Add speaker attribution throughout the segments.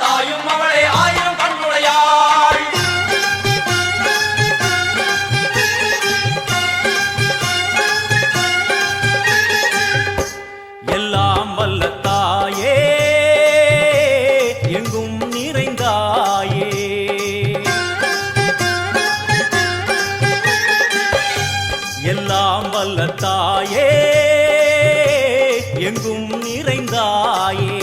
Speaker 1: தாயும் அவளே ஆயிரம் கண்ணுடையாள். எல்லாம் வல்ல தாயே எங்கும் நிறைந்தாயே. எல்லாம் வல்ல தாயே எங்கும் நிறைந்தாயே.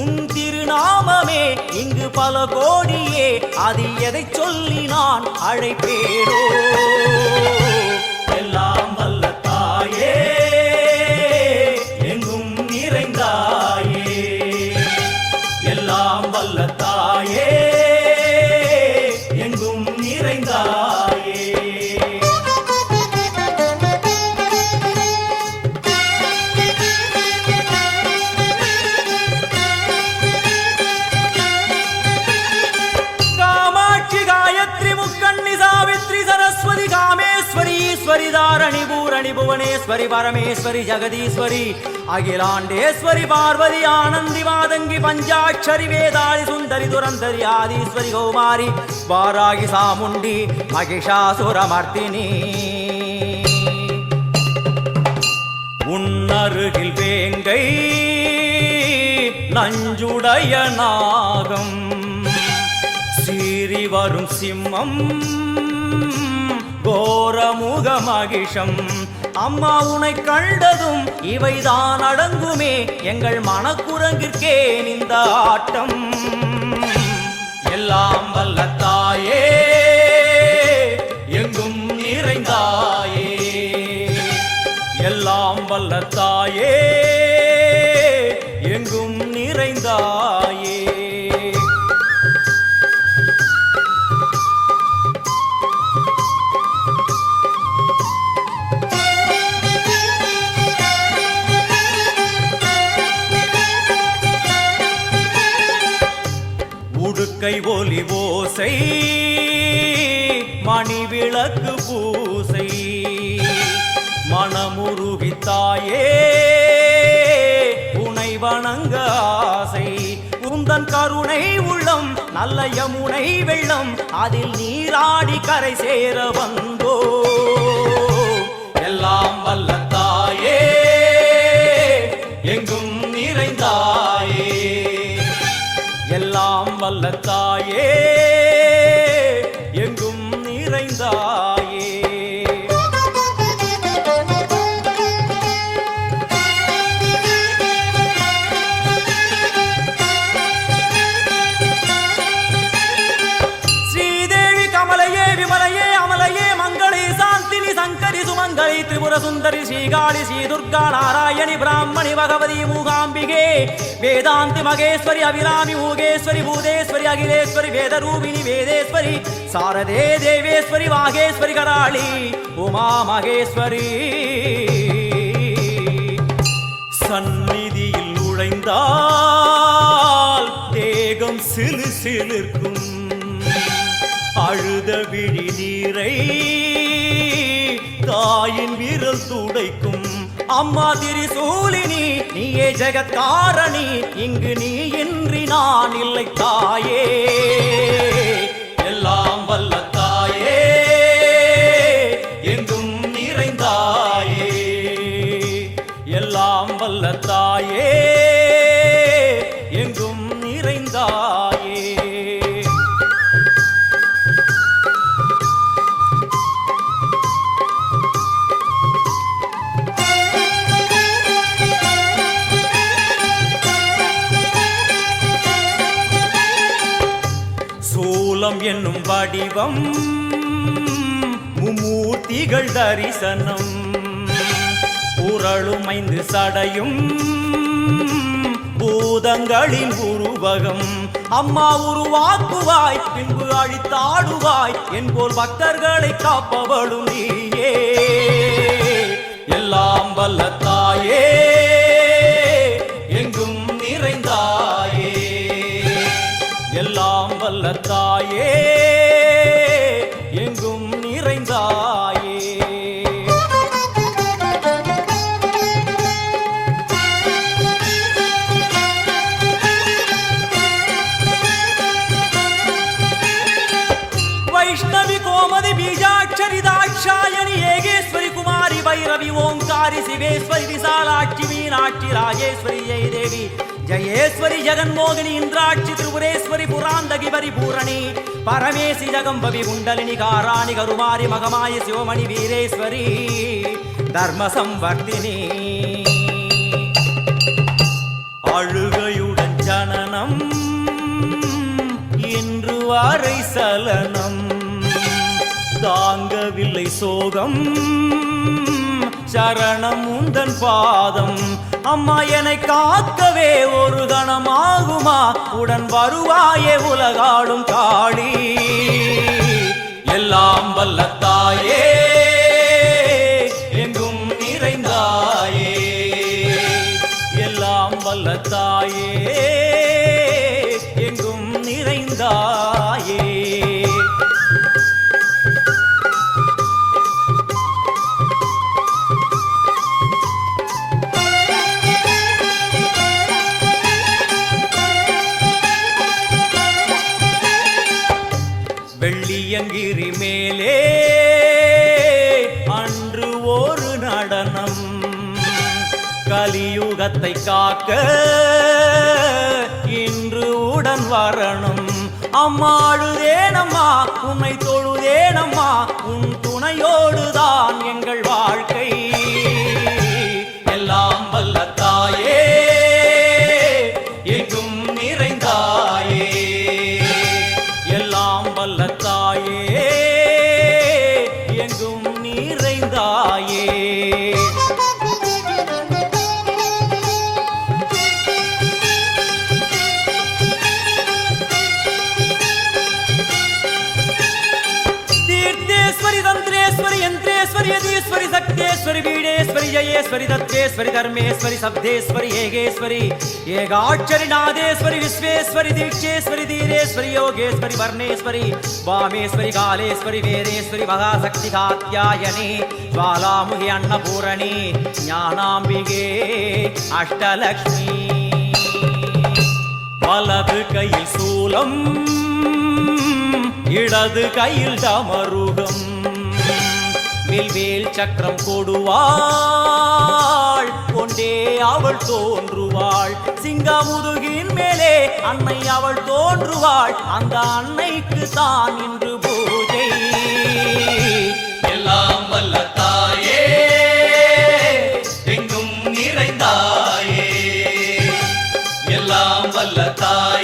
Speaker 1: உன் திருநாமமே இங்கு பல கோடியே, அது எதை சொல்லி நான் அழைப்பேனோ. எல்லாம் வல்ல தாயே எங்கும் நிறைந்தாயே. எல்லாம் வல்ல தாயே எங்கும் நிறைந்தாயே. कामेश्वरी दारणि भूरणि भुवनेश्वरी परमेश्वरी जगदीश्वरी अखिलांडेश्वरी पार्वती आनंदी मादंगी पंचाक्षरी वेदाली सुंदरी दुरंधरी आदिश्वरी कौमारी वारागी सामुंडी महिषासुरमर्दिनी. உன்னருகில் வேங்கை நஞ்சுடைய நாகம் சீறி வரும் சிம்மம் கோரமுக மகிஷம். அம்மா உனை கண்டதும் இவைதான் அடங்குமே, எங்கள் மனக்குரங்கிற்கே இந்த ஆட்டம். எல்லாம் வல்ல தாயே எங்கும் நிறைந்தாயே. எல்லாம் வல்ல தாயே எங்கும் நிறைந்தாயே. உடுக்கை ஒலி ஓசை மணி விளக்கு பூசை மனமுருகித்தாயே உனை வணங்க ஆசை. உந்தன் கருணை உள்ளம் நல்ல யமுனை வெள்ளம், அதில் நீராடி கரை சேர வந்தோ. எல்லாம் வல்ல தாயே எங்கும் நிறைந்தாயே. எல்லாம் வல்ல தாயே எங்கும் நிறைந்தாயே. ஸ்ரீதேவி கமலையே விமலையே அமலையே மங்களே சாந்தினி சங்கரி சுமங்கலி திரிபுர சுந்தரி ஸ்ரீகாளி ஸ்ரீ துர்கா நாராயணி பிராமணி பகவதி மூகாம்பிகே வேதாந்தி மகேஸ்வரி அபிராமி மூகேஸ்வரி பூதேஸ்வரி அகிலேஸ்வரி வேதரூபிணி வேதேஸ்வரி சாரதே தேவேஸ்வரி வாகேஸ்வரி கராளி உமா மகேஸ்வரி. சந்நிதியில் நுழைந்தால் தேகம் சிலு சிலிர்க்கும், அழுத விழி நீரை தாயின் விரல் துடைக்கும். அம்மா திரிசூலினி நீயே ஜெகத்காரணி, இங்கு நீ இன்றி நான் இல்லை தாயே. எல்லாம் வல்ல தாயே எங்கும் நிறைந்தாயே. எல்லாம் வல்ல தாயே எங்கும் நிறைந்தாயே. சூலம் என்னும் வடிவம் மும்மூர்த்திகள் தரிசனம், உரளும் 5 சடையும் பூதங்களின் உருவகம். அம்மா உருவாக்குவாய் பின்பு அழித்தாடுவாய், என்போல் பக்தர்களை காப்பவளும் நீயே. எல்லாம் வல்ல தாயே எங்கும் நிறைந்தாயே. எல்லாம் வல்ல தாயே எங்கும் நிறைந்தாயே. வைஷ்ணவி கோமதி பீஜாட்சரி தாட்சாயணி ஏகேஸ்வரி குமாரி பைரவி ஓங்காரி சிவேஸ்வரி விசாலாட்சி மீனாட்சி ராஜேஸ்வரி ஜெய தேவி ஜயேஸ்வரி ஜெகன்மோகினி இந்திராட்சி திரிபுரேஸ்வரி புராந்தகி பரிபூரணி பரமேசி ஜகம்பவி குண்டலினி காராணி கருமாரி மகமாய சிவமணி வீரேஸ்வரி தர்ம சம்வர்த்தினி. அழுகையுடன் ஜனனம் இன்று வாரை சலனம் தாங்கவில்லை சோகம் சரணம் உந்தன் பாதம் அம்மா என்னை காக்கவே ஒரு கணமாகுமா உடன் வருவாயே உலகாடும் காளி. எல்லாம் வல்ல தாயே எங்கும் நிறைந்தாயே எல்லாம் வல்ல தாயே எங்கும் நிறைந்தாயே. வெள்ளியங்கிரி மேலே அன்று ஒரு நடனம் கலியுகத்தை காக்க இன்று உடன் வரணும். அம்மாடுதேனம்மா உன்னை தொழுதேனம்மா உன் துணையோடுதான் எங்கள் வாழ்க்கை. எல்லாம் வல்ல தாயே எங்கும் நிறைந்தாயே எல்லாம் வல்ல தாயே எங்கும் நிறைந்தாயே. तीर्थेश्वरी तंत्रेश्वरी यंत्रेश्वरी यदीश्वरी शक्तेश्वरी बीडेश्वरी जयेश्वरी दत्तेश्वरी धर्मेश्वरी शब्देश्वरी हेगेश्वरी ஏகாட்சரி நாதேஸ்வரி விஸ்வேஸ்வரி தீட்சேஸ்வரி தீரேஸ்வரி யோகேஸ்வரி வர்ணேஸ்வரி வாமேஸ்வரி காலேஸ்வரி வேரேஸ்வரி மகாசக்தி காத்யாயனி ஜ்வாலாமுகி அன்னபூரணி ஞானாம்பிகே அஷ்டலக்ஷ்மி. வலது கையில் சூலம் இடது கையில் டமருகம் வில்வேல் சக்கரம் கொடுவாள் கொண்டே அவள் தோன்றுவாள். சிங்கமுதுகின் மேலே அன்னை அவள் தோன்றுவாள் அந்த அன்னைக்கு தான் இன்று பூஜை. எல்லாம் வல்ல தாயே எங்கும் நிறைந்தாயே எல்லாம் வல்ல தாயே